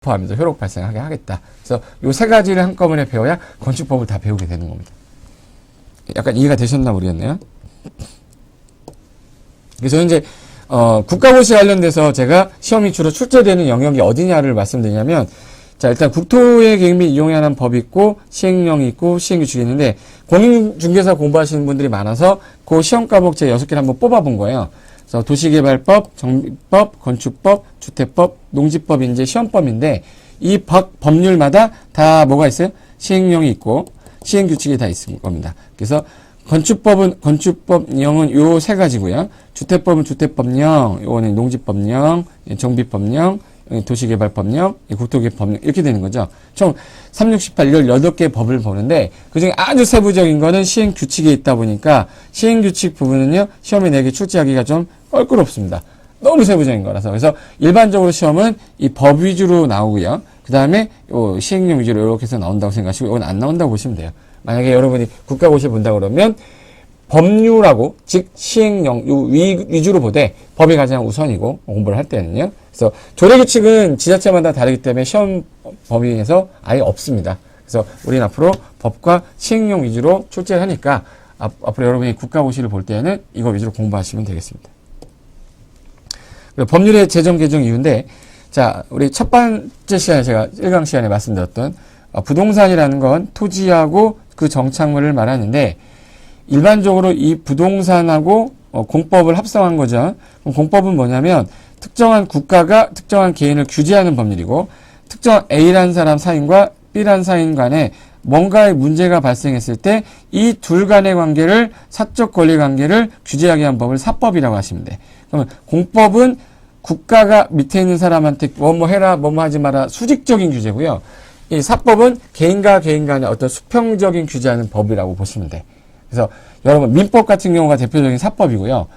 포함해서 효력 발생하게 하겠다. 그래서 요 세 가지를 한꺼번에 배워야 건축법을 다 배우게 되는 겁니다. 약간 이해가 되셨나 모르겠네요. 그래서 이제 국가고시 관련돼서 제가 시험이 주로 출제되는 영역이 어디냐를 말씀드리냐면, 자, 일단 국토의 계획 및 이용에 관한 법이 있고 시행령이 있고 시행규칙이 있는데, 공인중개사 공부하시는 분들이 많아서 그 시험 과목 제가 6개를 한번 뽑아본 거예요. 그래서 도시개발법, 정비법, 건축법, 주택법, 농지법이 이제 시험법인데, 이 법률마다 다 뭐가 있어요? 시행령이 있고 시행규칙이 다 있을 겁니다. 그래서 건축법은 건축법령은 요 세 가지고요. 주택법은 주택법령, 요거는 농지법령, 정비법령, 도시개발법령, 국토개발법령 이렇게 되는 거죠. 총 3, 6, 18, 18개의 법을 보는데 그중에 아주 세부적인 거는 시행규칙에 있다 보니까 시행규칙 부분은요. 시험에 내게 출제하기가 좀 껄끄럽습니다. 너무 세부적인 거라서. 그래서 일반적으로 시험은 이 법 위주로 나오고요. 그 다음에 시행령 위주로 이렇게 해서 나온다고 생각하시고 이건 안 나온다고 보시면 돼요. 만약에 여러분이 국가고시 본다 그러면 법률하고 즉 시행령 위주로 보되 법이 가장 우선이고 공부를 할 때는요. 그래서 조례규칙은 지자체마다 다르기 때문에 시험 범위에서 아예 없습니다. 그래서 우리는 앞으로 법과 시행령 위주로 출제를 하니까 앞으로 여러분이 국가고시를 볼 때는 이거 위주로 공부하시면 되겠습니다. 법률의 제정 개정 이유인데, 자, 우리 첫 번째 시간에 제가 1강 시간에 말씀드렸던 부동산이라는 건 토지하고 그 정착물을 말하는데, 일반적으로 이 부동산하고 공법을 합성한 거죠. 그럼 공법은 뭐냐면 특정한 국가가 특정한 개인을 규제하는 법률이고, 특정한 A라는 사람 사인과 B라는 사인 간에 뭔가의 문제가 발생했을 때 이 둘 간의 관계를, 사적 권리 관계를 규제하게 한 법을 사법이라고 하시면 돼. 그러면 공법은 국가가 밑에 있는 사람한테 뭐뭐 해라, 뭐뭐 하지 마라 수직적인 규제고요. 이 사법은 개인과 개인 간의 어떤 수평적인 규제하는 법이라고 보시면 돼. 그래서 여러분 민법 같은 경우가 대표적인 사법이고요.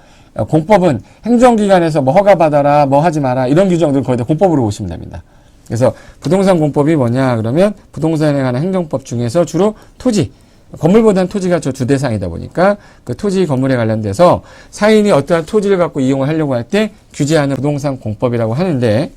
공법은 행정기관에서 뭐 허가받아라, 뭐 하지 마라 이런 규정들 거의 다 공법으로 보시면 됩니다. 그래서 부동산 공법이 뭐냐 그러면 부동산에 관한 행정법 중에서 주로 토지, 건물보다는 토지가 저 주 대상이다 보니까 그 토지 건물에 관련돼서 사인이 어떠한 토지를 갖고 이용을 하려고 할 때 규제하는 부동산 공법이라고 하는데,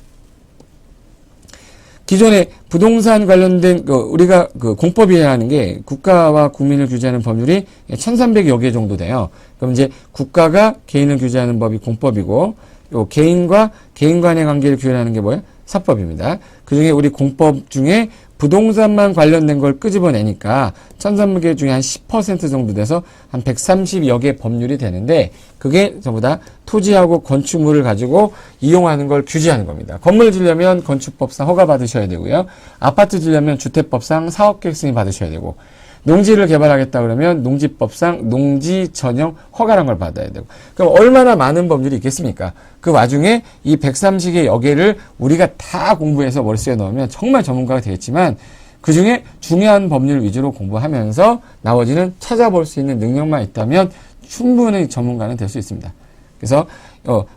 기존에 부동산 관련된 우리가 공법이어야 하는 게 국가와 국민을 규제하는 법률이 1300여 개 정도 돼요. 그럼 이제 국가가 개인을 규제하는 법이 공법이고, 요 개인과 개인 간의 관계를 규제하는 게 뭐예요? 사법입니다. 그 중에 우리 공법 중에 부동산만 관련된 걸 끄집어내니까 1300개 중에 한 10% 정도 돼서 한 130여 개 법률이 되는데, 그게 전부 다 토지하고 건축물을 가지고 이용하는 걸 규제하는 겁니다. 건물 지려면 건축법상 허가 받으셔야 되고요. 아파트 지려면 주택법상 사업계획 승인 받으셔야 되고, 농지를 개발하겠다 그러면 농지법상 농지 전용 허가란 걸 받아야 되고. 그럼 얼마나 많은 법률이 있겠습니까? 그 와중에 이 130개 개를 우리가 다 공부해서 머릿속에 넣으면 정말 전문가가 되겠지만, 그 중에 중요한 법률 위주로 공부하면서 나머지는 찾아볼 수 있는 능력만 있다면 충분히 전문가는 될 수 있습니다. 그래서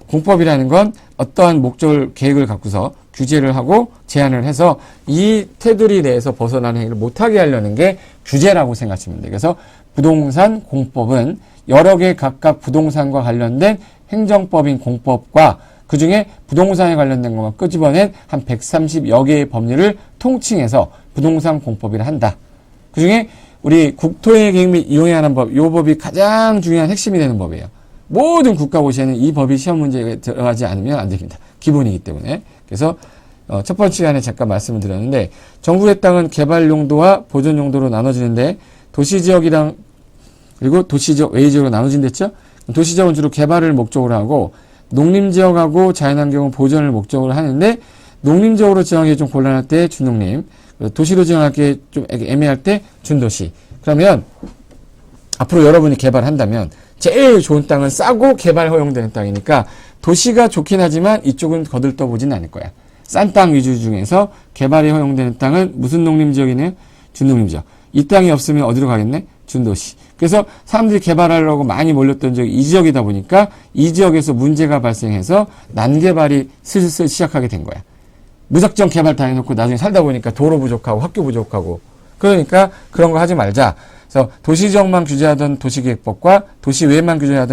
공법이라는 건 어떠한 목적을, 계획을 갖고서 규제를 하고 제한을 해서 이 테두리 내에서 벗어나는 행위를 못하게 하려는 게 규제라고 생각하시면 돼요. 그래서 부동산 공법은 여러 개 각각 부동산과 관련된 행정법인 공법과 그 중에 부동산에 관련된 것만 끄집어낸 한 130여 개의 법률을 통칭해서 부동산 공법이라 한다. 그 중에 우리 국토의 계획 및 이용에 관한 법, 이 법이 가장 중요한 핵심이 되는 법이에요. 모든 국가고시에는 이 법이 시험 문제에 들어가지 않으면 안 됩니다. 기본이기 때문에. 그래서 첫 번째 시간에 잠깐 말씀을 드렸는데, 정부의 땅은 개발 용도와 보존 용도로 나눠지는데 도시지역이랑 그리고 도시지역, 외지역으로 나눠진댔죠. 도시지역은 주로 개발을 목적으로 하고 농림지역하고 자연환경은 보존을 목적으로 하는데, 농림지역으로 지정하기 좀 곤란할 때 준농림, 도시로 지정하기 좀 애매할 때 준도시. 그러면 앞으로 여러분이 개발한다면 제일 좋은 땅은 싸고 개발 허용되는 땅이니까 도시가 좋긴 하지만 이쪽은 거들떠보진 않을 거야. 싼 땅 위주 중에서 개발이 허용되는 땅은 무슨 농림지역이네요? 준농림지역. 이 땅이 없으면 어디로 가겠네? 준도시. 그래서 사람들이 개발하려고 많이 몰렸던 지역이 이 지역이다 보니까 이 지역에서 문제가 발생해서 난개발이 슬슬 시작하게 된 거야. 무작정 개발 다 해놓고 나중에 살다 보니까 도로 부족하고 학교 부족하고, 그러니까 그런 거 하지 말자. 그래서 도시지역만 규제하던 도시계획법과 도시 외만 규제하던